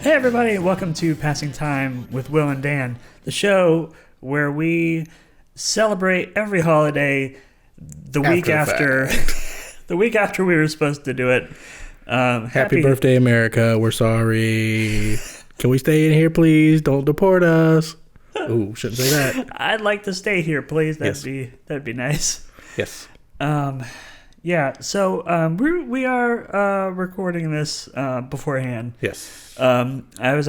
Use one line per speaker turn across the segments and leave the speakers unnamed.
Hey everybody, welcome to Passing Time with Will and Dan, the show where we celebrate every holiday the week after the week after we were supposed to do it.
Happy birthday, America. We're sorry. Can we stay in here, please? Don't deport us. Ooh, shouldn't say that.
I'd like to stay here, please. That'd be nice.
Yes.
Yeah, so we are recording this beforehand.
Yes.
I'm that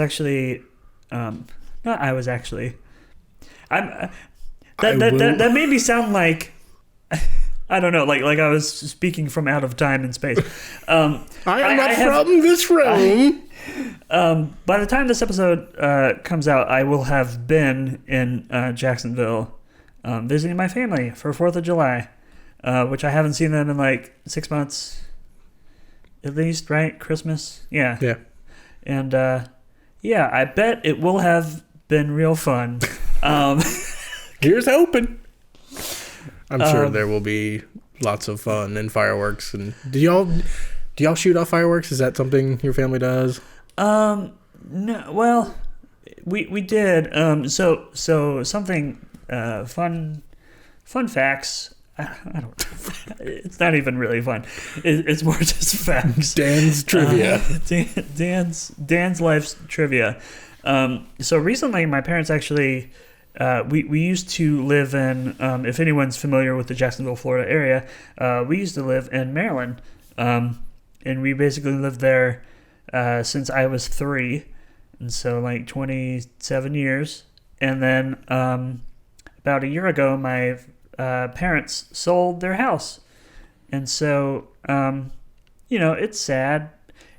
made me sound like I don't know, like I was speaking from out of time and space.
I am not from this room.
By the time this episode comes out, I will have been in Jacksonville visiting my family for 4th of July. Which I haven't seen them in like 6 months, at least, right? Christmas, yeah.
Yeah.
And I bet it will have been real fun.
Here's hoping. I'm sure there will be lots of fun and fireworks. And do y'all shoot off fireworks? Is that something your family does?
No. Well, we did. So something fun facts. I don't. It's not even really fun. It's more just facts.
Dan's trivia.
Dan's life's trivia. So recently, my parents actually. We used to live in. If anyone's familiar with the Jacksonville, Florida area, we used to live in Maryland, and we basically lived there since I was 3, and so like 27 years. And then about a year ago, my parents sold their house, and so it's sad.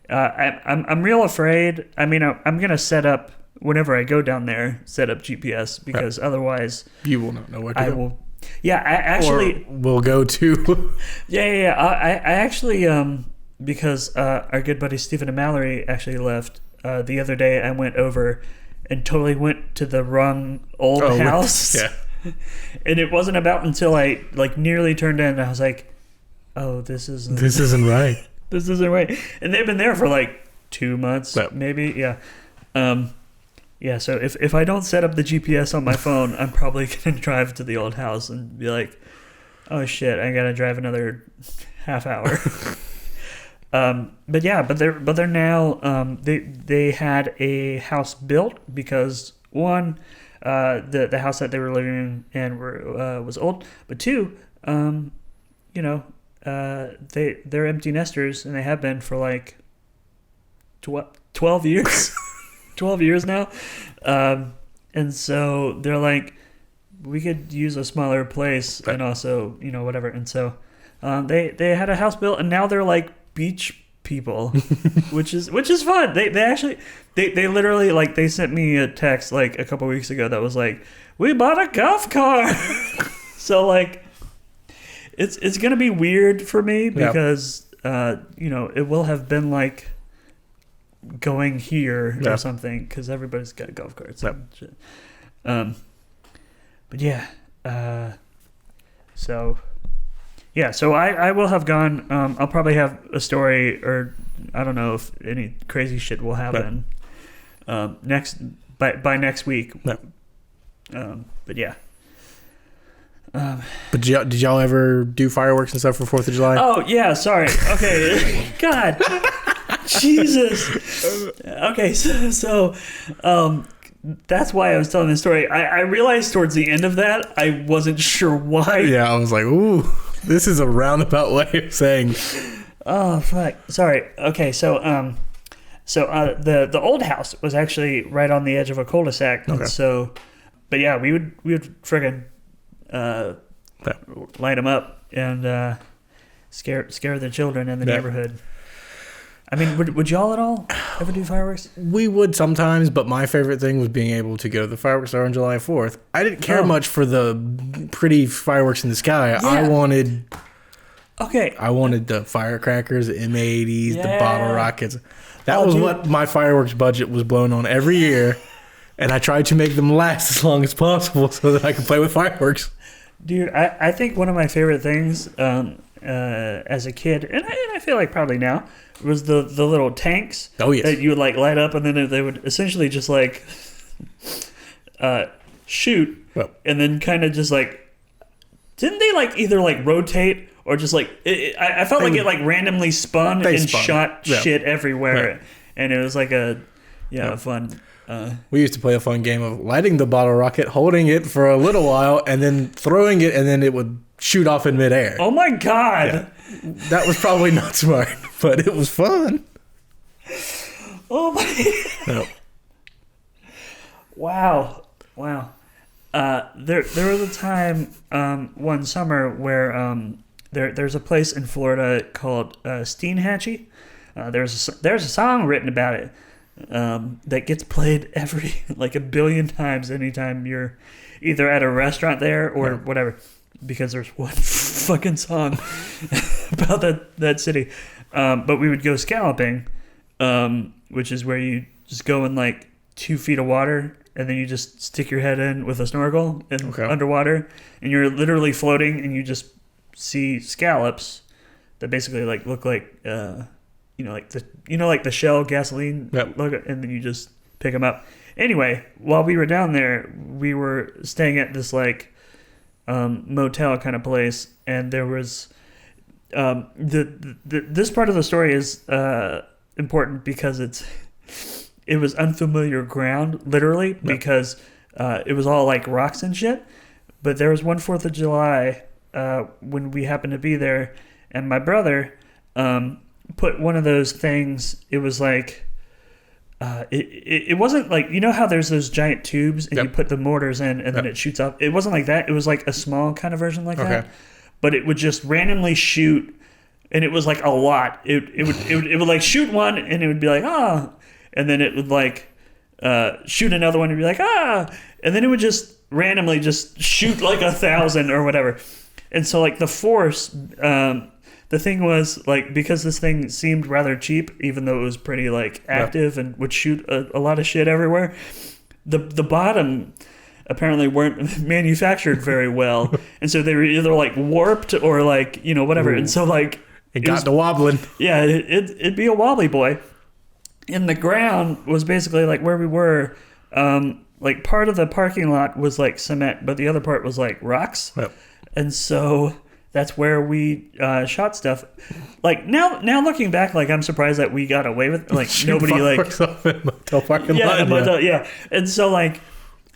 I'm real afraid. I mean, I'm gonna set up whenever I go down there, set up GPS because otherwise
you will not know where to go.
Will. Yeah, I actually
or we'll go to.
Yeah. I actually because our good buddy Stephen and Mallory actually left the other day. I went over and totally went to the wrong old house.
Yeah.
And it wasn't about until I like nearly turned in and I was like, oh, this isn't
right.
This isn't right. And they've been there for like 2 months, maybe. Yeah. Yeah. So if I don't set up the GPS on my phone, I'm probably going to drive to the old house and be like, oh shit, I got to drive another half hour. But they're now, they had a house built because one, the house that they were living in was old, but 2, they're empty nesters and they have been for like 12 years, 12 years now, and so they're like, we could use a smaller place and also whatever, and so they had a house built and now they're like beach people, which is fun. They actually they literally like they sent me a text like a couple weeks ago that was like, we bought a golf cart. So like it's gonna be weird for me because it will have been like going here or something because everybody's got golf carts and shit. But yeah, so I will have gone. I'll probably have a story, or I don't know if any crazy shit will happen by next week.
No.
But yeah.
But did y'all ever do fireworks and stuff for 4th of July?
Oh yeah, sorry. Okay, God, Jesus. Okay, so that's why I was telling this story. I realized towards the end of that I wasn't sure why.
Yeah, I was like, ooh. This is a roundabout way of saying.
Oh fuck! Sorry. Okay, so the old house was actually right on the edge of a cul-de-sac, and so, but yeah, we would friggin' light them up and scare the children in the neighborhood. I mean, would y'all at all ever do fireworks?
We would sometimes, but my favorite thing was being able to go to the fireworks store on July 4th. I didn't care much for the pretty fireworks in the sky. Yeah. I wanted the firecrackers, the M80s, the bottle rockets. That was what my fireworks budget was blown on every year, and I tried to make them last as long as possible so that I could play with fireworks.
Dude, I think one of my favorite things, and as a kid, and I feel like probably now, was the little tanks.
Oh, yes.
That you would like light up, and then they would essentially just like shoot, and then kind of just like, didn't they like either like rotate or just like I felt like it like randomly spun and shot shit everywhere, and it was like a fun.
We used to play a fun game of lighting the bottle rocket, holding it for a little while, and then throwing it, and then it would shoot off in midair.
Oh my god!
Yeah. That was probably not smart, but it was fun.
Oh my!
Yep.
Wow. There was a time one summer where there's a place in Florida called Steenhatchee. There's a song written about it that gets played every like a billion times anytime you're either at a restaurant there or whatever, because there's one fucking song about that city. But we would go scalloping, which is where you just go in like 2 feet of water, and then you just stick your head in with a snorkel and underwater, and you're literally floating, and you just see scallops that basically like look like like the Shell gasoline logo, and then you just pick them up. Anyway, while we were down there, we were staying at this like motel kind of place, and there was this part of the story is important because it was unfamiliar ground, literally, because it was all like rocks and shit. But there was one 4th of July when we happened to be there, and my brother put one of those things. It was like it wasn't like, you know how there's those giant tubes and you put the mortars in and then it shoots up. It wasn't like that. It was like a small kind of version like that, but it would just randomly shoot, and it was like a lot. It would like shoot one, and it would be like and then it would like shoot another one and be like and then it would just randomly just shoot like 1,000 or whatever. And so like the force, the thing was like, because this thing seemed rather cheap, even though it was pretty like active and would shoot a lot of shit everywhere, the bottom apparently weren't manufactured very well, and so they were either like warped or like whatever. And so like
it got to wobbling.
Yeah, it'd be a wobbly boy. And the ground was basically like where we were. Like part of the parking lot was like cement, but the other part was like rocks. And so that's where we shot stuff. Like now looking back, like I'm surprised that we got away with it. Like nobody like
motel parking lot.
Yeah. And so like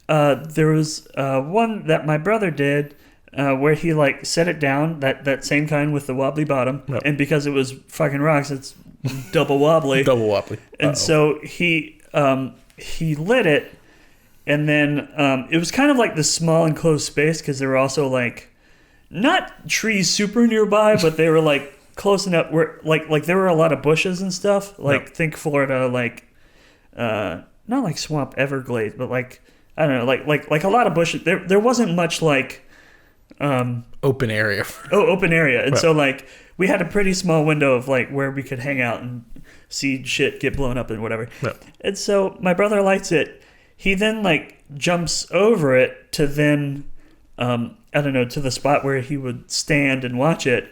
there was one that my brother did where he like set it down, that same kind with the wobbly bottom, and because it was fucking rocks, it's double wobbly. And so he lit it, and then it was kind of like this small enclosed space, because there were also like not trees super nearby, but they were like close enough where like there were a lot of bushes and stuff. Like think Florida, like not like swamp Everglades, but like I don't know, like a lot of bushes. There wasn't much like
open area.
Open area. And so like we had a pretty small window of like where we could hang out and see shit get blown up and whatever. And so my brother lights it. He then like jumps over it to then I don't know, to the spot where he would stand and watch it.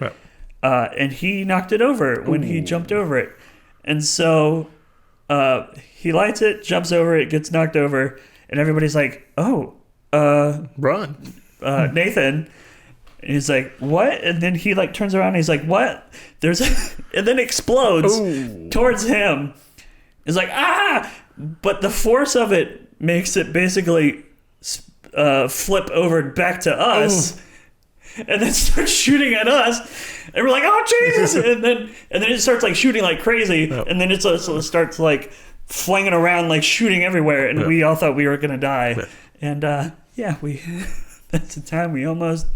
And he knocked it over when he jumped over it. And so he lights it, jumps over it, gets knocked over, and everybody's like,
run.
Nathan. And he's like, what? And then he like turns around and he's like, what? And then explodes towards him. He's like, but the force of it makes it basically flip over back to us, and then starts shooting at us, and we're like, oh Jesus! and then it starts like shooting like crazy, and then it starts like flinging around, like shooting everywhere, and we all thought we were gonna die, and we that's the time we almost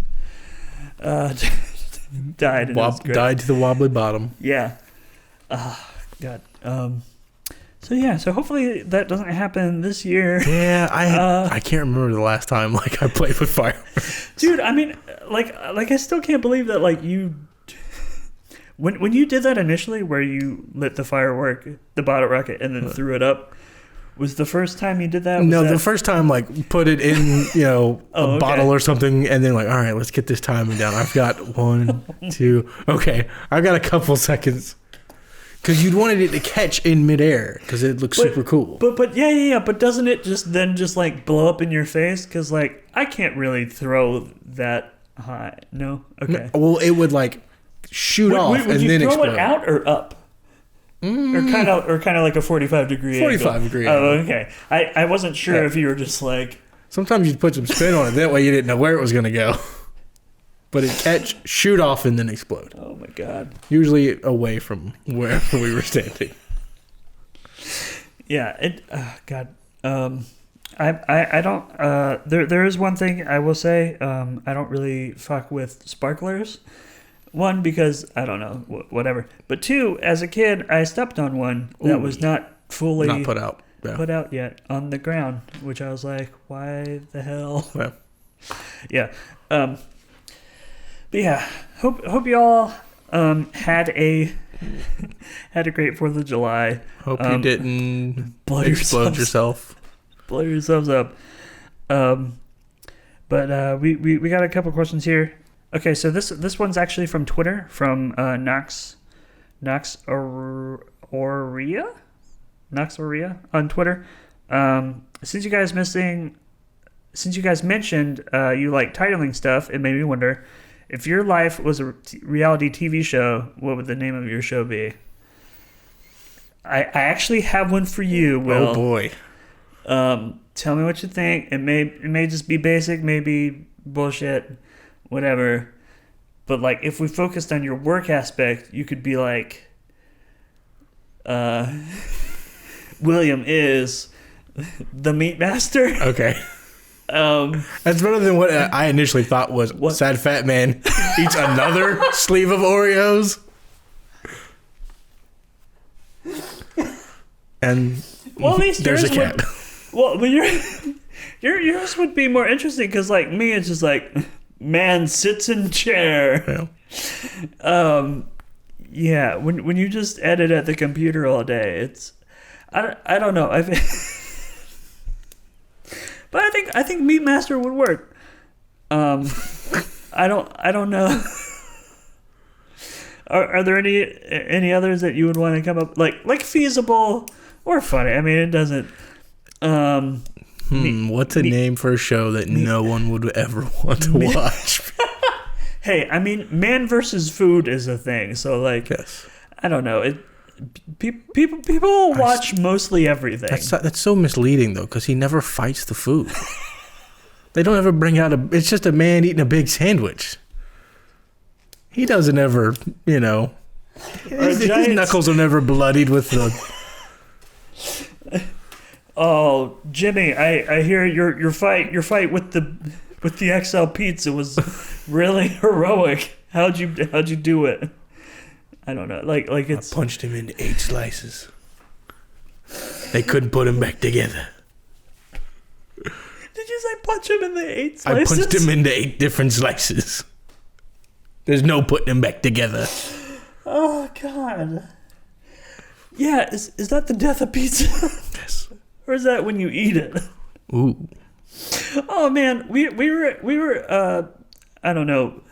died.
Died to the wobbly bottom.
Yeah. God. So hopefully that doesn't happen this year.
Yeah, I can't remember the last time like I played with fireworks.
Dude, I mean, like I still can't believe that like you, when you did that initially, where you lit the firework, the bottle rocket, and then threw it up. Was the first time you did that?
The first time, like, put it in, a bottle or something, and then, like, all right, let's get this timing down. I've got 1, 2. Okay, I've got a couple seconds. Because you'd wanted it to catch in midair, because it looks super cool.
But yeah. But doesn't it just like blow up in your face? Because, like, I can't really throw that high. No? Okay.
No, well, it would, like, shoot off and then explode. Would you throw it
out or up? Or kind of like a 45 degree
45
angle.
degree
angle. Oh, okay. I wasn't sure if you were just like...
Sometimes you'd put some spin on it. That way you didn't know where it was going to go. But it'd catch, shoot off, and then explode.
Oh, my God.
Usually away from wherever we were standing.
Yeah. God. I don't... There is one thing I will say. I don't really fuck with sparklers. One, because, I don't know, whatever. But two, as a kid, I stepped on one that was not fully...
Not put out. Yeah.
Put out yet on the ground, which I was like, why the hell? Yeah. But yeah, hope you all had a great 4th of July.
Hope you didn't explode yourself.
Blow yourselves up. But we got a couple questions here. Okay, so this one's actually from Twitter, from Nox Aurea on Twitter. Since you guys mentioned you like titling stuff, it made me wonder, if your life was a reality TV show, what would the name of your show be? I actually have one for you, Will.
Oh boy.
Tell me what you think. It may just be basic, maybe bullshit, whatever. But like, if we focused on your work aspect, you could be like, William is the meat master.
Okay. That's better than what I initially thought was sad fat man eats another sleeve of Oreos. And
well, at least
there's a cat.
But yours would be more interesting, because like me, it's just like, man sits in chair.
Yeah.
Yeah. When you just edit at the computer all day, it's I don't know. But I think Meat Master would work. I don't know. Are there any others that you would want to come up like feasible or funny? I mean, it doesn't.
What's a name for a show that no one would ever want to watch?
Hey, I mean, man versus food is a thing. So like,
yes.
I don't know. People watch mostly everything.
That's so misleading though, because he never fights the food. They don't ever bring out it's just a man eating a big sandwich. He doesn't ever, his knuckles are never bloodied with the...
Oh, Jimmy, I hear your fight with the XL pizza was really heroic. How'd you do it? I don't know. Like it's...
I punched him into 8 slices. They couldn't put him back together.
Did you say punch him in the 8 slices?
I punched him into 8 different slices. There's no putting him back together.
Oh, God. Yeah, is that the death of pizza?
Yes.
Or is that when you eat it?
Ooh.
Oh, man. We were I don't know.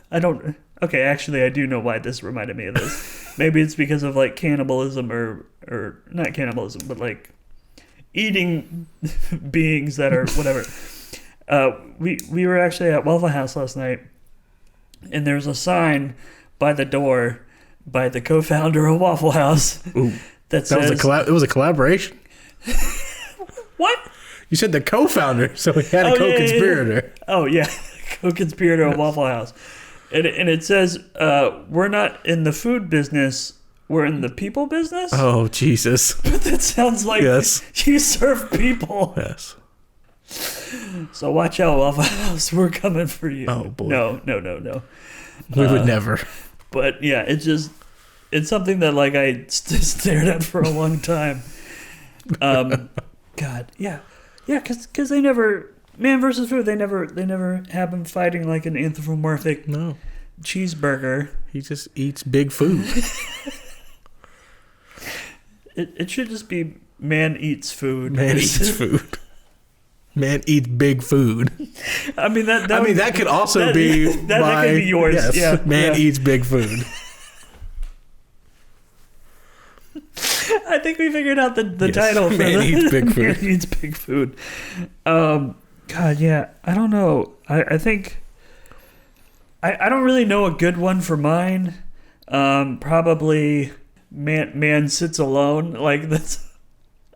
Okay, actually, I do know why this reminded me of this. Maybe it's because of, like, cannibalism or not cannibalism, but, like, eating beings that are whatever. We were actually at Waffle House last night, and there's a sign by the door by the co-founder of Waffle House.
Ooh.
That says...
It was a collaboration.
What?
You said the co-founder, so he had a co-conspirator.
Yeah. Oh, yeah. Co-conspirator of Waffle House. And it says, we're not in the food business, we're in the people business?
Oh, Jesus.
But that sounds like you serve people.
Yes.
So watch out, Waffle House. We're coming for you.
Oh, boy.
No.
We would never.
But, yeah, it's something that, like, I stared at for a long time. God, yeah. Yeah, because they never... Man versus food, they never have him fighting like an anthropomorphic cheeseburger.
He just eats big food.
It should just be Man eats food.
Man eats food. Man eats big food.
I mean
that could also be
that could be yours.
Yes,
yeah.
Man eats big food.
I think we figured out the title for
Man eats big food.
Man eats big food. God, yeah. I don't know. I think I don't really know a good one for mine. Probably man sits alone. Like that's.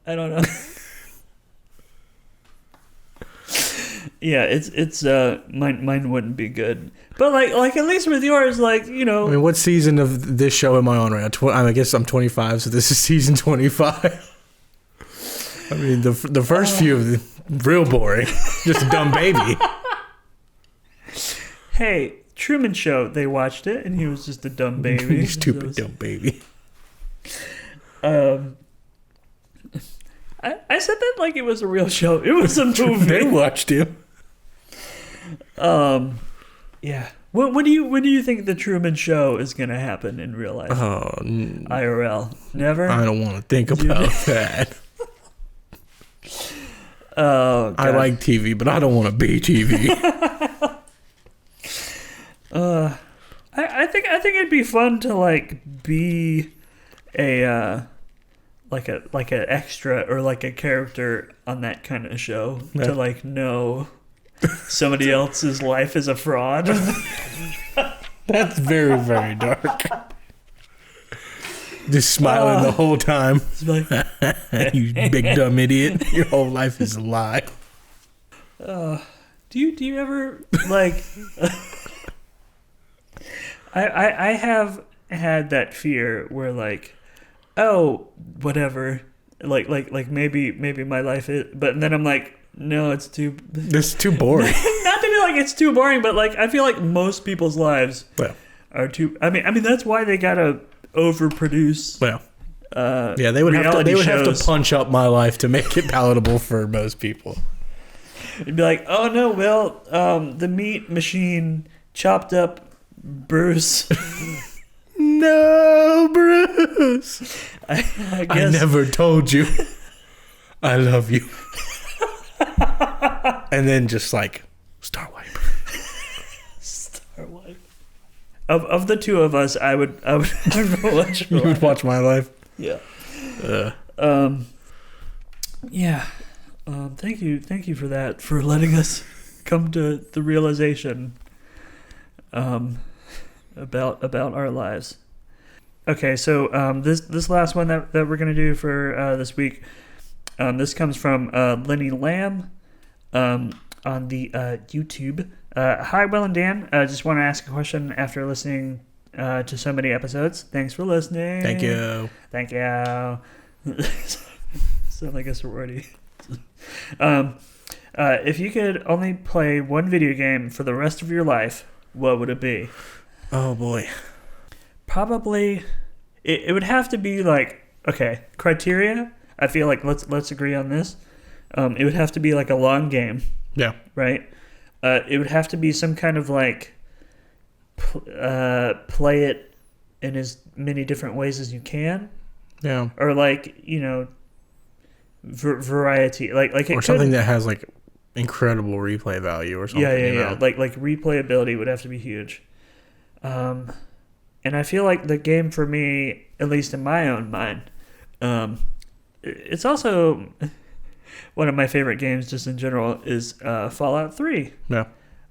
I don't know. Yeah, it's mine wouldn't be good, but like at least with yours, like, you know.
I mean, what season of this show am I on right now? I guess I'm 25, so this is season 25. I mean, the first few real boring, just a dumb baby.
Hey, Truman Show, they watched it and he was just a dumb baby.
Stupid dumb baby.
I said that like it was a real show. It was a movie.
They watched him.
Yeah. When do you think the Truman Show is gonna happen in real life?
Oh,
IRL. Never.
I don't want to think about that.
Oh, God.
I like TV, but I don't want to be TV.
I think it'd be fun to like be a like an extra or like a character on that kind of show, to like know somebody else's life is a fraud.
That's very, very dark. Just smiling the whole time.
Like,
You big dumb idiot. Your whole life is a lie.
do you ever like I have had that fear where like, oh, whatever, like maybe my life is, but then I'm like, no, it's too
boring.
Not to be like it's too boring, but like I feel like most people's lives are too. I mean that's why they gotta overproduce.
Well, yeah, they would have to punch up my life to make it palatable for most people.
It'd be like, oh no, well, the meat machine chopped up Bruce.
No, Bruce.
I guess
I never told you I love you. And then just like Star Wipe.
Star Wipe. Of the two of us, I would watch.
You would watch my life.
Yeah. Yeah. Thank you for that, for letting us come to the realization about our lives. Okay, so this last one that we're gonna do for this week, this comes from Lenny Lamb on the YouTube. Hi, Will and Dan. Just want to ask a question after listening to so many episodes. Thanks for listening.
Thank you.
Sound like a sorority. If you could only play one video game for the rest of your life, what would it be?
Oh boy.
Probably, it would have to be like, okay, criteria. I feel like let's agree on this. It would have to be like a long game.
Yeah.
Right. It would have to be some kind of like play it in as many different ways as you can. Yeah. Or like, you know, variety, like it
or something that has like incredible replay value or something.
Yeah. Like replayability would have to be huge. And I feel like the game for me, at least in my own mind, it's also one of my favorite games just in general is Fallout 3. Yeah.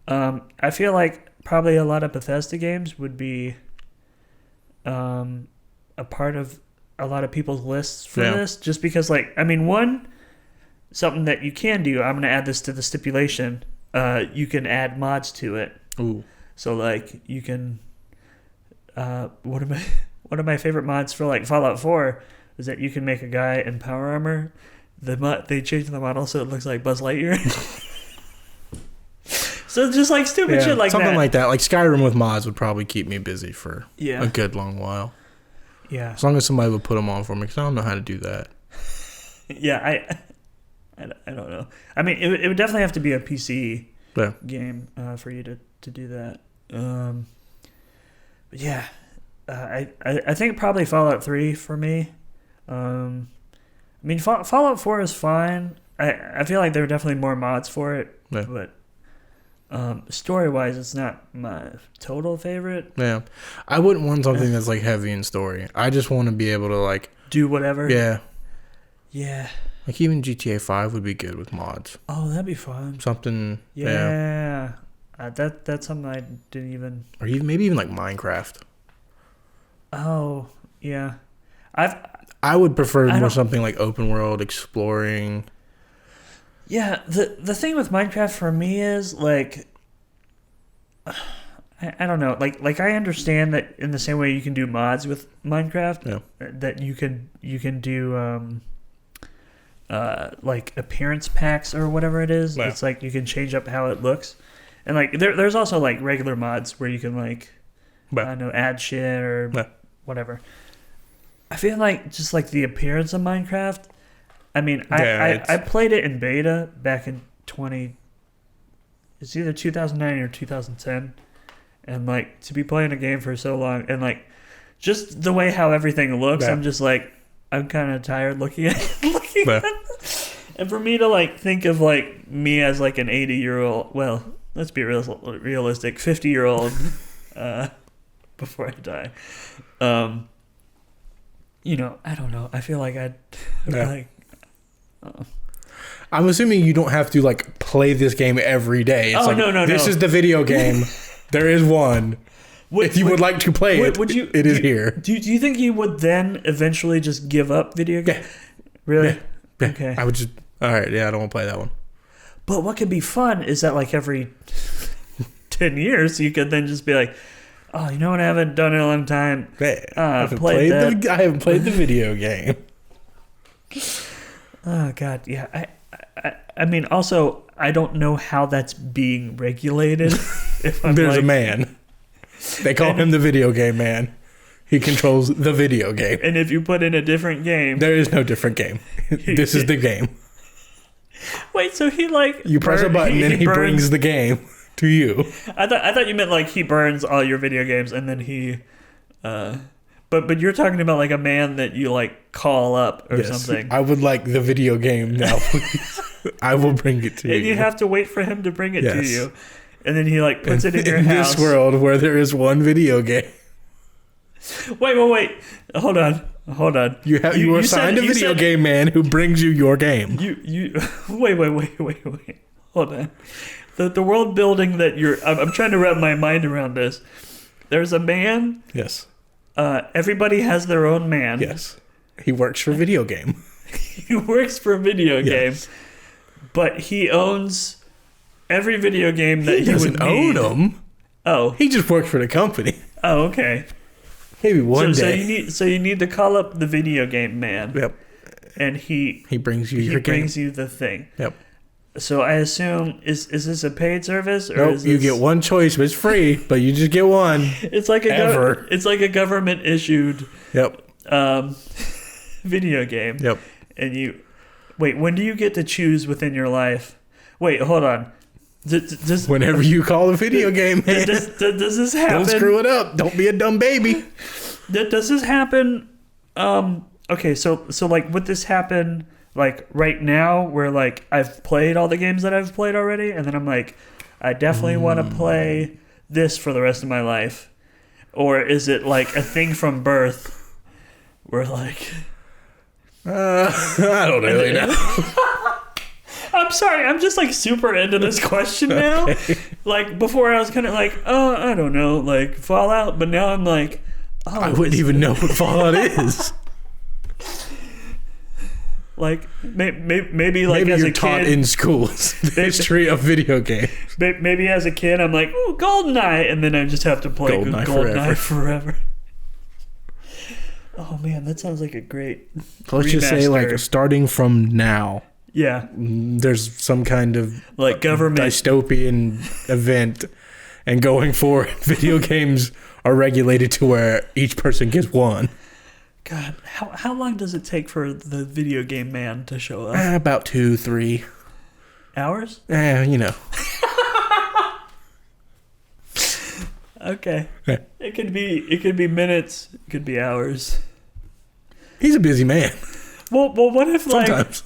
I feel like probably a lot of Bethesda games would be a part of a lot of people's lists for this, just because, like, I mean, something that you can do, I'm going to add this to the stipulation, you can add mods to it. Ooh. So, like, you can, one of my favorite mods for, like, Fallout 4 is that you can make a guy in power armor. They changed the model so it looks like Buzz Lightyear. So just, like, stupid shit like
something
that.
like that. Like, Skyrim with mods would probably keep me busy for a good long while. Yeah. As long as somebody would put them on for me, because I don't know how to do that.
Yeah, I don't know. I mean, it would definitely have to be a PC game for you to do that. But yeah, I think probably Fallout 3 for me. I mean, Fallout 4 is fine. I feel like there are definitely more mods for it,
Yeah.
but story-wise, it's not my total favorite.
Yeah. I wouldn't want something that's like heavy in story. I just want to be able to like
do whatever.
Yeah.
Yeah.
Like even GTA 5 would be good with mods.
Oh, that'd be fun.
Something.
Yeah. That's something I didn't even.
Or even maybe even like Minecraft.
Oh yeah.
I would prefer more something like open world exploring.
Yeah, the thing with Minecraft for me is like I don't know, like I understand that in the same way you can do mods with Minecraft, that you can do like appearance packs or whatever it is. Yeah. It's like you can change up how it looks. And like there's also like regular mods where you can like I don't know, add shit or whatever. I feel like just like the appearance of Minecraft. I mean, I played it in beta back in it's either 2009 or 2010, and like to be playing a game for so long and like just the way how everything looks, I'm just like I'm kind of tired looking at it. And for me to like think of like me as like an 80-year-old, well, let's be realistic, 50-year-old before I die. You know, I don't know. I feel like I'd like.
I'm assuming you don't have to like play this game every day. It's
no.
This is the video game. There is one. If you would like to play it, it is here.
Do you think you would then eventually just give up video games?
Yeah.
Really?
Yeah.
Okay.
I would just. All right. Yeah, I don't want to play that one.
But what could be fun is that like every 10 years you could then just be like, oh, you know what? I haven't done it in a long time. I haven't played
the video game.
Oh God, yeah. I mean, also, I don't know how that's being regulated.
There's a man. They call him the video game man. He controls the video game.
And if you put in a different game,
there is no different game. This is the game.
Wait, so he like
you press a button and he brings the game to you.
I thought you meant like he burns all your video games and then he. But you're talking about like a man that you like call up or something.
I would like the video game now, please. I will bring it to you.
And you have to wait for him to bring it to you. And then he like puts it in your
house. In
this
world where there is one video game.
Wait. Hold on.
You are assigned a video game man who brings you your game.
You wait. Hold on. The world building that I'm trying to wrap my mind around this. There's a man.
Yes.
Everybody has their own man.
Yes. He works for a video game.
He works for a video game. But he owns every video game that
he doesn't own them.
Oh.
He just works for the company.
Oh, okay.
Maybe one day.
So you need to call up the video game man.
Yep.
And he
brings you your game. He
brings you the thing.
Yep.
So I assume is this a paid service or
nope, you get one choice, but it's free, but you just get one.
It's like it's like a government issued video game.
Yep.
And when do you get to choose within your life? Wait, hold on.
Whenever you call a video game, man.
Does this happen?
Don't screw it up. Don't be a dumb baby.
Does this happen? Okay, so like would this happen like right now where like I've played all the games that I've played already and then I'm like I definitely want to play this for the rest of my life? Or is it like a thing from birth where like
I don't really know.
I'm sorry, I'm just like super into this question now. Okay. Like before I was kind of like, oh, I don't know, like Fallout, but now I'm like, oh,
I wouldn't even know what Fallout is.
Like maybe like as
you're
a
taught
kid
in schools the history of video games.
Maybe as a kid I'm like, ooh, GoldenEye, and then I just have to play GoldenEye forever. Oh man, that sounds like a great.
Let's just say like starting from now.
Yeah.
There's some kind of
like government
dystopian event, and going forward, video games are regulated to where each person gets one.
God, how long does it take for the video game man to show up?
About 2-3
hours.
You know.
Okay. Yeah. It could be minutes. It could be hours.
He's a busy man.
Well, what if like?
Sometimes.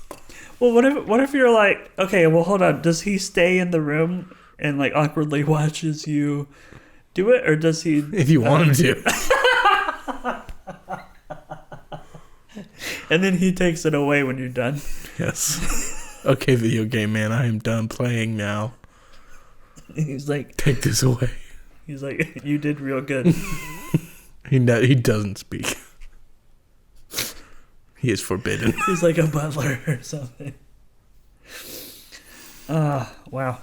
Well, what if you're like, okay, well, hold on. Does he stay in the room and like awkwardly watches you do it, or does he?
If you want him to.
And then he takes it away when you're done.
Yes. Okay, video game man, I am done playing now.
He's like,
take this away.
He's like, you did real good.
He doesn't speak. He is forbidden.
He's like a butler or something. Wow.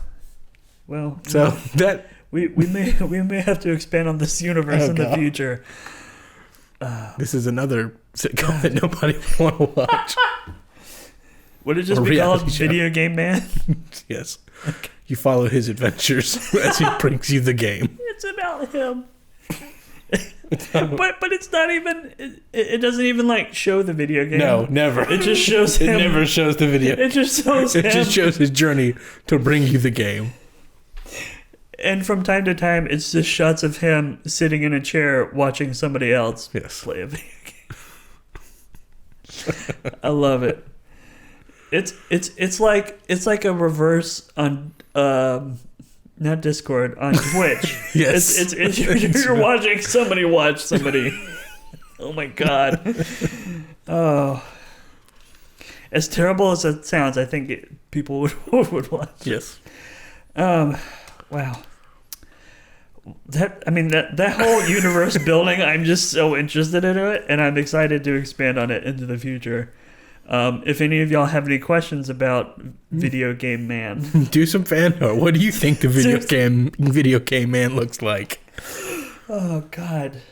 Well,
so that
we may have to expand on this universe in the future.
This is another sitcom that nobody would want to watch.
Would it just be called Video Game Man?
Yes. Okay. You follow his adventures as he brings you the game.
It's about him. but it's not even. It doesn't even like show the video game.
No, never.
It just shows him.
It never shows the video.
It just shows him.
It just shows his journey to bring you the game.
And from time to time, it's just shots of him sitting in a chair watching somebody else play a video game. I love it. It's like a reverse on not Discord, on Twitch.
Yes.
You're watching somebody watch somebody. Oh my god. Oh. As terrible as it sounds, I think people would watch.
Yes.
Wow. That whole universe building, I'm just so interested in it, and I'm excited to expand on it into the future. If any of y'all have any questions about Video Game Man,
do some fan art. What do you think the video game man looks like?
Oh God,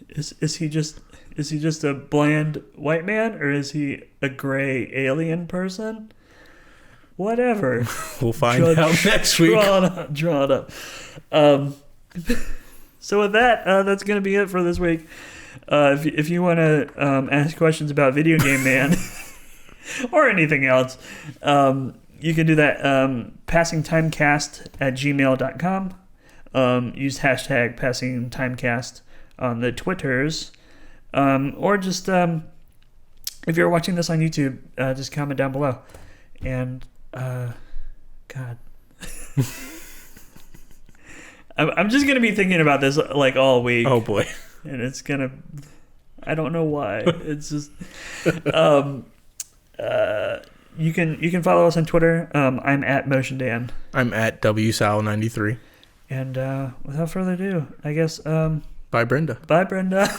is he just a bland white man, or is he a gray alien person? Whatever.
We'll find out next week.
Draw it up. So with that, that's going to be it for this week. If you want to ask questions about Video Game Man or anything else, you can do that. passingtimecast@gmail.com. Use hashtag passingtimecast on the Twitters. Or just, if you're watching this on YouTube, just comment down below. And, God. I'm just going to be thinking about this like all week.
Oh boy.
And it's going to, I don't know why. It's just, you can follow us on Twitter. I'm at MotionDan.
I'm at WSal93.
And without further ado, I guess,
bye Brenda.
Bye Brenda.